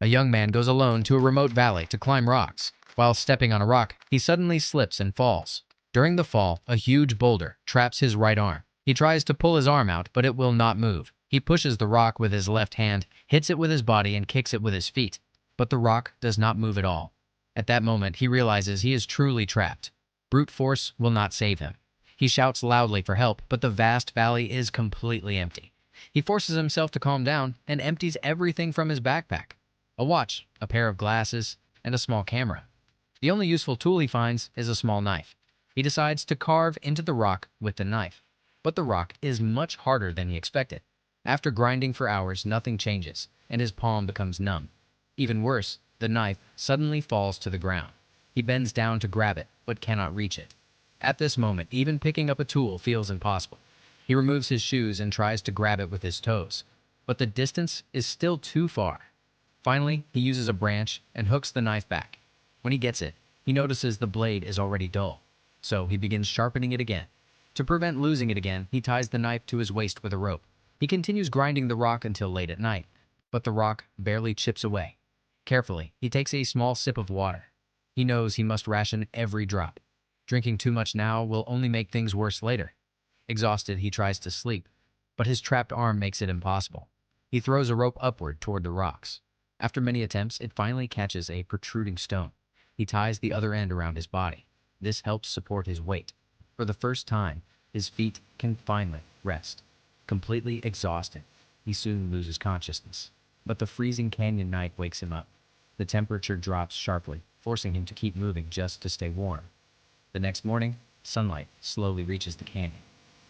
A young man goes alone to a remote valley to climb rocks. While stepping on a rock, he suddenly slips and falls. During the fall, a huge boulder traps his right arm. He tries to pull his arm out, but it will not move. He pushes the rock with his left hand, hits it with his body, and kicks it with his feet. But the rock does not move at all. At that moment, he realizes he is truly trapped. Brute force will not save him. He shouts loudly for help, but the vast valley is completely empty. He forces himself to calm down and empties everything from his backpack: a watch, a pair of glasses, and a small camera. The only useful tool he finds is a small knife. He decides to carve into the rock with the knife. But the rock is much harder than he expected. After grinding for hours, nothing changes, and his palm becomes numb. Even worse, the knife suddenly falls to the ground. He bends down to grab it, but cannot reach it. At this moment, even picking up a tool feels impossible. He removes his shoes and tries to grab it with his toes, but the distance is still too far. Finally, he uses a branch and hooks the knife back. When he gets it, he notices the blade is already dull, so he begins sharpening it again. To prevent losing it again, he ties the knife to his waist with a rope. He continues grinding the rock until late at night, but the rock barely chips away. Carefully, he takes a small sip of water. He knows he must ration every drop. Drinking too much now will only make things worse later. Exhausted, he tries to sleep, but his trapped arm makes it impossible. He throws a rope upward toward the rocks. After many attempts, it finally catches a protruding stone. He ties the other end around his body. This helps support his weight. For the first time, his feet can finally rest. Completely exhausted, he soon loses consciousness. But the freezing canyon night wakes him up. The temperature drops sharply, forcing him to keep moving just to stay warm. The next morning, sunlight slowly reaches the canyon.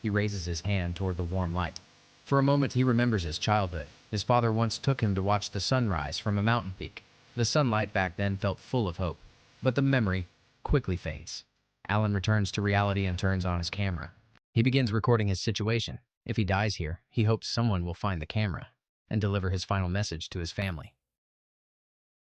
He raises his hand toward the warm light. For a moment, he remembers his childhood. His father once took him to watch the sunrise from a mountain peak. The sunlight back then felt full of hope, but the memory quickly fades. Alan returns to reality and turns on his camera. He begins recording his situation. If he dies here, he hopes someone will find the camera and deliver his final message to his family.